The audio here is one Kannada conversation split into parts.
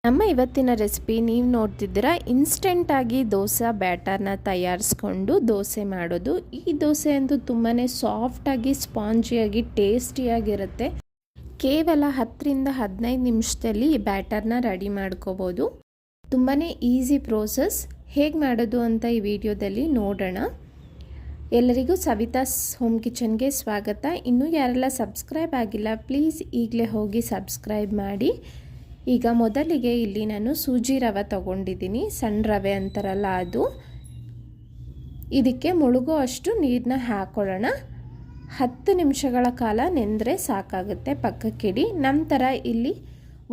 ನಮ್ಮ ಇವತ್ತಿನ ರೆಸಿಪಿ ನೀವು ನೋಡ್ತಿದ್ದೀರಾ ಇನ್ಸ್ಟೆಂಟಾಗಿ ದೋಸೆ ಬ್ಯಾಟರ್ನ ತಯಾರಿಸ್ಕೊಂಡು ದೋಸೆ ಮಾಡೋದು. ಈ ದೋಸೆ ಅಂತೂ ತುಂಬಾ ಸಾಫ್ಟಾಗಿ ಸ್ಪಾಂಜಿಯಾಗಿ ಟೇಸ್ಟಿಯಾಗಿರುತ್ತೆ. ಕೇವಲ 10ರಿಂದ 15 ನಿಮಿಷದಲ್ಲಿ ಈ ಬ್ಯಾಟರ್ನ ರೆಡಿ ಮಾಡ್ಕೋಬೋದು. ತುಂಬಾ ಈಸಿ ಪ್ರೋಸೆಸ್. ಹೇಗೆ ಮಾಡೋದು ಅಂತ ಈ ವಿಡಿಯೋದಲ್ಲಿ ನೋಡೋಣ. ಎಲ್ಲರಿಗೂ ಸವಿತಾಸ್ ಹೋಮ್ ಕಿಚನ್ಗೆ ಸ್ವಾಗತ. ಇನ್ನೂ ಯಾರೆಲ್ಲ ಸಬ್ಸ್ಕ್ರೈಬ್ ಆಗಿಲ್ಲ ಪ್ಲೀಸ್ ಈಗಲೇ ಹೋಗಿ ಸಬ್ಸ್ಕ್ರೈಬ್ ಮಾಡಿ. ಈಗ ಮೊದಲಿಗೆ ಇಲ್ಲಿ ನಾನು ಸೂಜಿ ರವೆ ತಗೊಂಡಿದ್ದೀನಿ, ಸಣ್ಣ ರವೆ ಅಂತಾರಲ್ಲ ಅದು. ಇದಕ್ಕೆ ಮುಳುಗೋ ಅಷ್ಟು ನೀರನ್ನ ಹಾಕೊಳ್ಳೋಣ. 10 ನಿಮಿಷಗಳ ಕಾಲ ನೆಂದರೆ ಸಾಕಾಗುತ್ತೆ. ಪಕ್ಕಕ್ಕಿಡಿ. ನಂತರ ಇಲ್ಲಿ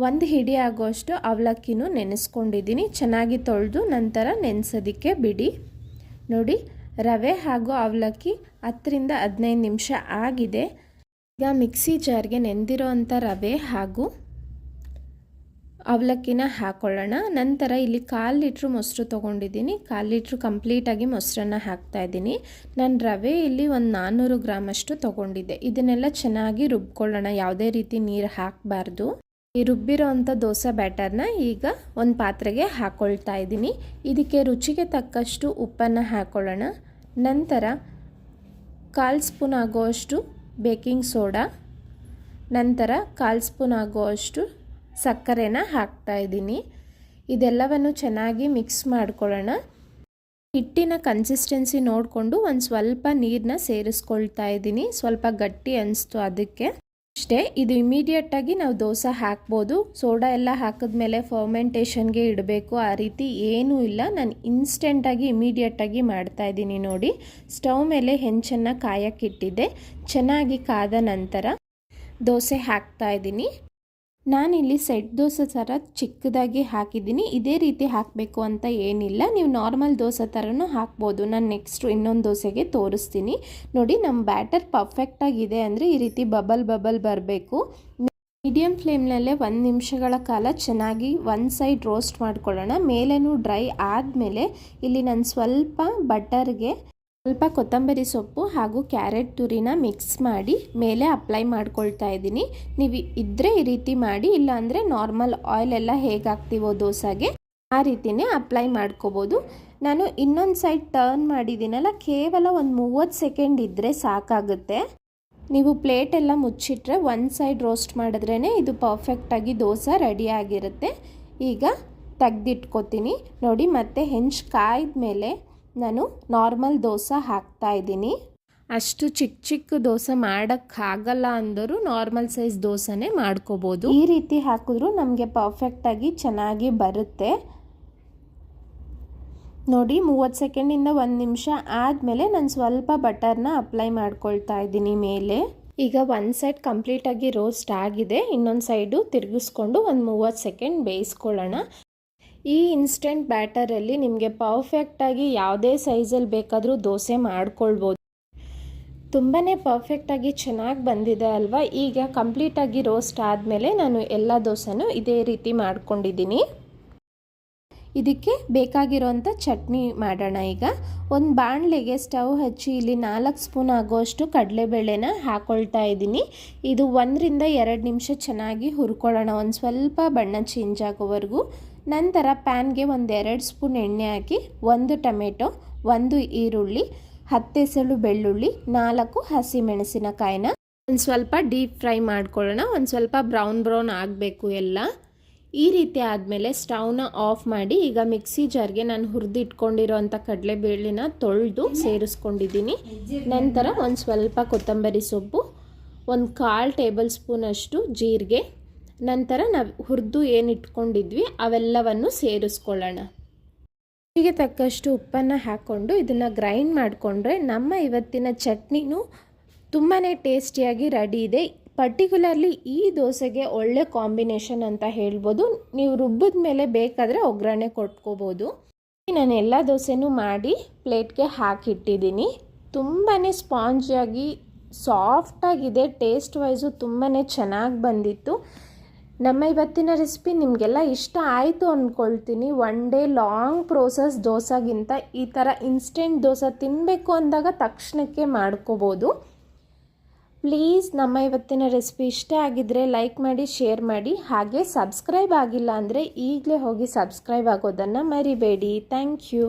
1 ಹಿಡಿ ಆಗೋಷ್ಟು ಅವಲಕ್ಕಿನೂ ನೆನೆಸ್ಕೊಂಡಿದ್ದೀನಿ. ಚೆನ್ನಾಗಿ ತೊಳೆದು ನಂತರ ನೆನೆಸೋದಕ್ಕೆ ಬಿಡಿ. ನೋಡಿ, ರವೆ ಹಾಗೂ ಅವಲಕ್ಕಿ 10ರಿಂದ 15 ನಿಮಿಷ ಆಗಿದೆ. ಈಗ ಮಿಕ್ಸಿ ಜಾರ್ಗೆ ನೆಂದಿರೋ ಅಂಥ ರವೆ ಹಾಗೂ ಅವಲಕ್ಕಿನ ಹಾಕೊಳ್ಳೋಣ. ನಂತರ ಇಲ್ಲಿ 1/4 ಲೀಟ್ರ್ ಮೊಸರು ತೊಗೊಂಡಿದ್ದೀನಿ. 1/4 ಲೀಟ್ರ್ ಕಂಪ್ಲೀಟಾಗಿ ಮೊಸರನ್ನು ಹಾಕ್ತಾಯಿದ್ದೀನಿ. ನಾನು ರವೆ ಇಲ್ಲಿ ಒಂದು 400 ಗ್ರಾಮಷ್ಟು ತೊಗೊಂಡಿದ್ದೆ. ಇದನ್ನೆಲ್ಲ ಚೆನ್ನಾಗಿ ರುಬ್ಕೊಳ್ಳೋಣ, ಯಾವುದೇ ರೀತಿ ನೀರು ಹಾಕಬಾರ್ದು. ಈ ರುಬ್ಬಿರೋ ಅಂಥ ದೋಸೆ ಬ್ಯಾಟರ್ನ ಈಗ ಒಂದು ಪಾತ್ರೆಗೆ ಹಾಕ್ಕೊಳ್ತಾ ಇದ್ದೀನಿ. ಇದಕ್ಕೆ ರುಚಿಗೆ ತಕ್ಕಷ್ಟು ಉಪ್ಪನ್ನು ಹಾಕ್ಕೊಳ್ಳೋಣ. ನಂತರ 1/4 ಸ್ಪೂನ್ ಆಗೋಷ್ಟು ಬೇಕಿಂಗ್ ಸೋಡಾ, ನಂತರ 1/4 ಸ್ಪೂನ್ ಆಗೋಷ್ಟು ಸಕ್ಕರೆನ ಹಾಕ್ತಾ ಇದ್ದೀನಿ. ಇದೆಲ್ಲವನ್ನು ಚೆನ್ನಾಗಿ ಮಿಕ್ಸ್ ಮಾಡ್ಕೊಳ್ಳೋಣ. ಹಿಟ್ಟಿನ ಕನ್ಸಿಸ್ಟೆನ್ಸಿ ನೋಡಿಕೊಂಡು ಒಂದು ಸ್ವಲ್ಪ ನೀರನ್ನ ಸೇರಿಸ್ಕೊಳ್ತಾ ಇದ್ದೀನಿ. ಸ್ವಲ್ಪ ಗಟ್ಟಿ ಅನಿಸ್ತು ಅದಕ್ಕೆ. ಅಷ್ಟೇ, ಇದು ಇಮಿಡಿಯೇಟಾಗಿ ನಾವು ದೋಸೆ ಹಾಕ್ಬೋದು. ಸೋಡಾ ಎಲ್ಲ ಹಾಕಿದ್ಮೇಲೆ ಫರ್ಮೆಂಟೇಷನ್ಗೆ ಇಡಬೇಕು ಆ ರೀತಿ ಏನೂ ಇಲ್ಲ. ನಾನು ಇನ್ಸ್ಟೆಂಟಾಗಿ ಇಮಿಡಿಯೇಟಾಗಿ ಮಾಡ್ತಾಯಿದ್ದೀನಿ. ನೋಡಿ, ಸ್ಟವ್ ಮೇಲೆ ಹೆಂಚನ್ನು ಕಾಯಕ್ಕಿಟ್ಟಿದ್ದೆ. ಚೆನ್ನಾಗಿ ಕಾದ ನಂತರ ದೋಸೆ ಹಾಕ್ತಾಯಿದ್ದೀನಿ. ನಾನಿಲ್ಲಿ ಸೆಟ್ ದೋಸೆ ಥರ ಚಿಕ್ಕದಾಗಿ ಹಾಕಿದ್ದೀನಿ. ಇದೇ ರೀತಿ ಹಾಕಬೇಕು ಅಂತ ಏನಿಲ್ಲ, ನೀವು ನಾರ್ಮಲ್ ದೋಸೆ ಥರನೂ ಹಾಕ್ಬೋದು. ನಾನು ನೆಕ್ಸ್ಟು ಇನ್ನೊಂದು ದೋಸೆಗೆ ತೋರಿಸ್ತೀನಿ. ನೋಡಿ, ನಮ್ಮ ಬ್ಯಾಟರ್ ಪರ್ಫೆಕ್ಟಾಗಿದೆ ಅಂದರೆ ಈ ರೀತಿ ಬಬಲ್ ಬರಬೇಕು. ಮೀಡಿಯಮ್ ಫ್ಲೇಮ್ನಲ್ಲೇ 1 ನಿಮಿಷಗಳ ಕಾಲ ಚೆನ್ನಾಗಿ ಒಂದು ಸೈಡ್ ರೋಸ್ಟ್ ಮಾಡ್ಕೊಳ್ಳೋಣ. ಮೇಲೇನೂ ಡ್ರೈ ಆದಮೇಲೆ ಇಲ್ಲಿ ನಾನು ಸ್ವಲ್ಪ ಬಟರ್ಗೆ ಸ್ವಲ್ಪ ಕೊತ್ತಂಬರಿ ಸೊಪ್ಪು ಹಾಗೂ ಕ್ಯಾರೆಟ್ ತುರಿನ ಮಿಕ್ಸ್ ಮಾಡಿ ಮೇಲೆ ಅಪ್ಲೈ ಮಾಡ್ಕೊಳ್ತಾ ಇದ್ದೀನಿ. ನೀವು ಇದ್ದರೆ ಈ ರೀತಿ ಮಾಡಿ, ಇಲ್ಲಾಂದರೆ ನಾರ್ಮಲ್ ಆಯಿಲ್ ಎಲ್ಲ ಹೇಗೆ ಹಾಕ್ತೀವೋ ದೋಸೆಗೆ ಆ ರೀತಿಯೇ ಅಪ್ಲೈ ಮಾಡ್ಕೋಬೋದು. ನಾನು ಇನ್ನೊಂದು ಸೈಡ್ ಟರ್ನ್ ಮಾಡಿದ್ದೀನಲ್ಲ, ಕೇವಲ ಒಂದು 30 ಸೆಕೆಂಡ್ ಇದ್ದರೆ ಸಾಕಾಗುತ್ತೆ. ನೀವು ಪ್ಲೇಟೆಲ್ಲ ಮುಚ್ಚಿಟ್ರೆ ಒಂದು ಸೈಡ್ ರೋಸ್ಟ್ ಮಾಡಿದ್ರೇ ಇದು ಪರ್ಫೆಕ್ಟಾಗಿ ದೋಸೆ ರೆಡಿ ಆಗಿರುತ್ತೆ. ಈಗ ತೆಗ್ದಿಟ್ಕೋತೀನಿ. ನೋಡಿ, ಮತ್ತೆ ಹೆಂಚು ಕಾಯ್ದ ಮೇಲೆ ನಾನು ನಾರ್ಮಲ್ ದೋಸೆ ಹಾಕ್ತಾ ಇದ್ದೀನಿ. ಅಷ್ಟು ಚಿಕ್ಕ ದೋಸೆ ಮಾಡೋಕ್ಕಾಗಲ್ಲ ಅಂದರೂ ನಾರ್ಮಲ್ ಸೈಜ್ ದೋಸೆನೇ ಮಾಡ್ಕೋಬೋದು. ಈ ರೀತಿ ಹಾಕಿದ್ರೂ ನಮಗೆ ಪರ್ಫೆಕ್ಟಾಗಿ ಚೆನ್ನಾಗಿ ಬರುತ್ತೆ. ನೋಡಿ, 30 ಸೆಕೆಂಡಿಂದ 1 ನಿಮಿಷ ಆದಮೇಲೆ ನಾನು ಸ್ವಲ್ಪ ಬಟರ್ನ ಅಪ್ಲೈ ಮಾಡ್ಕೊಳ್ತಾ ಇದ್ದೀನಿ ಮೇಲೆ. ಈಗ ಒಂದು ಸೈಡ್ ಕಂಪ್ಲೀಟಾಗಿ ರೋಸ್ಟ್ ಆಗಿದೆ. ಇನ್ನೊಂದು ಸೈಡು ತಿರುಗಿಸ್ಕೊಂಡು ಒಂದು 30 ಸೆಕೆಂಡ್ ಬೇಯಿಸ್ಕೊಳ್ಳೋಣ. ಈ ಇನ್ಸ್ಟೆಂಟ್ ಬ್ಯಾಟರಲ್ಲಿ ನಿಮಗೆ ಪರ್ಫೆಕ್ಟಾಗಿ ಯಾವುದೇ ಸೈಜಲ್ಲಿ ಬೇಕಾದರೂ ದೋಸೆ ಮಾಡ್ಕೊಳ್ಬೋದು. ತುಂಬಾ ಪರ್ಫೆಕ್ಟಾಗಿ ಚೆನ್ನಾಗಿ ಬಂದಿದೆ ಅಲ್ವಾ. ಈಗ ಕಂಪ್ಲೀಟಾಗಿ ರೋಸ್ಟ್ ಆದಮೇಲೆ ನಾನು ಎಲ್ಲ ದೋಸೆನೂ ಇದೇ ರೀತಿ ಮಾಡ್ಕೊಂಡಿದ್ದೀನಿ. ಇದಕ್ಕೆ ಬೇಕಾಗಿರೋಂಥ ಚಟ್ನಿ ಮಾಡೋಣ. ಈಗ ಒಂದು ಬಾಣಲೆಗೆ ಸ್ಟವ್ ಹಚ್ಚಿ ಇಲ್ಲಿ 4 ಸ್ಪೂನ್ ಆಗೋಷ್ಟು ಕಡಲೆಬೇಳೆನ ಹಾಕ್ಕೊಳ್ತಾ ಇದ್ದೀನಿ. ಇದು 1ರಿಂದ 2 ನಿಮಿಷ ಚೆನ್ನಾಗಿ ಹುರ್ಕೊಳ್ಳೋಣ, ಒಂದು ಸ್ವಲ್ಪ ಬಣ್ಣ ಚೇಂಜ್ ಆಗೋವರೆಗೂ. ನಂತರ ಪ್ಯಾನ್ಗೆ 1-2 ಸ್ಪೂನ್ ಎಣ್ಣೆ ಹಾಕಿ 1 ಟೊಮೆಟೊ, 1 ಈರುಳ್ಳಿ, 10 ಎಸಳು ಬೆಳ್ಳುಳ್ಳಿ, 4 ಹಸಿಮೆಣಸಿನಕಾಯಿನ ಒಂದು ಸ್ವಲ್ಪ ಡೀಪ್ ಫ್ರೈ ಮಾಡ್ಕೊಳ್ಳೋಣ. ಒಂದು ಸ್ವಲ್ಪ ಬ್ರೌನ್ ಆಗಬೇಕು ಎಲ್ಲ. ಈ ರೀತಿ ಆದಮೇಲೆ ಸ್ಟವ್ನ ಆಫ್ ಮಾಡಿ ಈಗ ಮಿಕ್ಸಿ ಜಾರ್ಗೆ ನಾನು ಹುರಿದಿಟ್ಕೊಂಡಿರೋಂಥ ಕಡಲೆಬೇಳೆನ ತೊಳೆದು ಸೇರಿಸ್ಕೊಂಡಿದ್ದೀನಿ. ನಂತರ ಒಂದು ಸ್ವಲ್ಪ ಕೊತ್ತಂಬರಿ ಸೊಪ್ಪು, 1/4 ಟೇಬಲ್ ಸ್ಪೂನ್ ಅಷ್ಟು ಜೀರಿಗೆ, ನಂತರ ನಾವು ಹುರಿದು ಏನು ಇಟ್ಕೊಂಡಿದ್ವಿ ಅವೆಲ್ಲವನ್ನು ಸೇರಿಸ್ಕೊಳ್ಳೋಣ. ರುಚಿಗೆ ತಕ್ಕಷ್ಟು ಉಪ್ಪನ್ನು ಹಾಕ್ಕೊಂಡು ಇದನ್ನು ಗ್ರೈಂಡ್ ಮಾಡಿಕೊಂಡ್ರೆ ನಮ್ಮ ಇವತ್ತಿನ ಚಟ್ನಿನೂ ತುಂಬಾ ಟೇಸ್ಟಿಯಾಗಿ ರೆಡಿ ಇದೆ. ಪರ್ಟಿಕ್ಯುಲರ್ಲಿ ಈ ದೋಸೆಗೆ ಒಳ್ಳೆ ಕಾಂಬಿನೇಷನ್ ಅಂತ ಹೇಳ್ಬೋದು. ನೀವು ರುಬ್ಬಿದ ಮೇಲೆ ಬೇಕಾದರೆ ಒಗ್ಗರಣೆ ಕೊಟ್ಕೋಬೋದು. ನಾನು ಎಲ್ಲ ದೋಸೆನೂ ಮಾಡಿ ಪ್ಲೇಟ್ಗೆ ಹಾಕಿಟ್ಟಿದ್ದೀನಿ. ತುಂಬಾ ಸ್ಪಾಂಜಿಯಾಗಿ ಸಾಫ್ಟಾಗಿದೆ. ಟೇಸ್ಟ್ ವೈಸು ತುಂಬಾ ಚೆನ್ನಾಗಿ ಬಂದಿತ್ತು. ನಮ್ಮ ಇವತ್ತಿನ ರೆಸಿಪಿ ನಿಮಗೆಲ್ಲ ಇಷ್ಟ ಆಯಿತು ಅಂದ್ಕೊಳ್ತೀನಿ. 1 ಡೇ ಲಾಂಗ್ ಪ್ರೋಸೆಸ್ ದೋಸೆಗಿಂತ ಈ ಥರ ಇನ್ಸ್ಟೆಂಟ್ ದೋಸೆ ತಿನ್ನಬೇಕು ಅಂದಾಗ ತಕ್ಷಣಕ್ಕೆ ಮಾಡ್ಕೋಬೋದು. ಪ್ಲೀಸ್ ನಮ್ಮ ಇವತ್ತಿನ ರೆಸಿಪಿ ಇಷ್ಟ ಆಗಿದ್ದರೆ ಲೈಕ್ ಮಾಡಿ, ಶೇರ್ ಮಾಡಿ. ಹಾಗೆ ಸಬ್ಸ್ಕ್ರೈಬ್ ಆಗಿಲ್ಲ ಅಂದರೆ ಈಗಲೇ ಹೋಗಿ ಸಬ್ಸ್ಕ್ರೈಬ್ ಆಗೋದನ್ನು ಮರಿಬೇಡಿ. Thank you.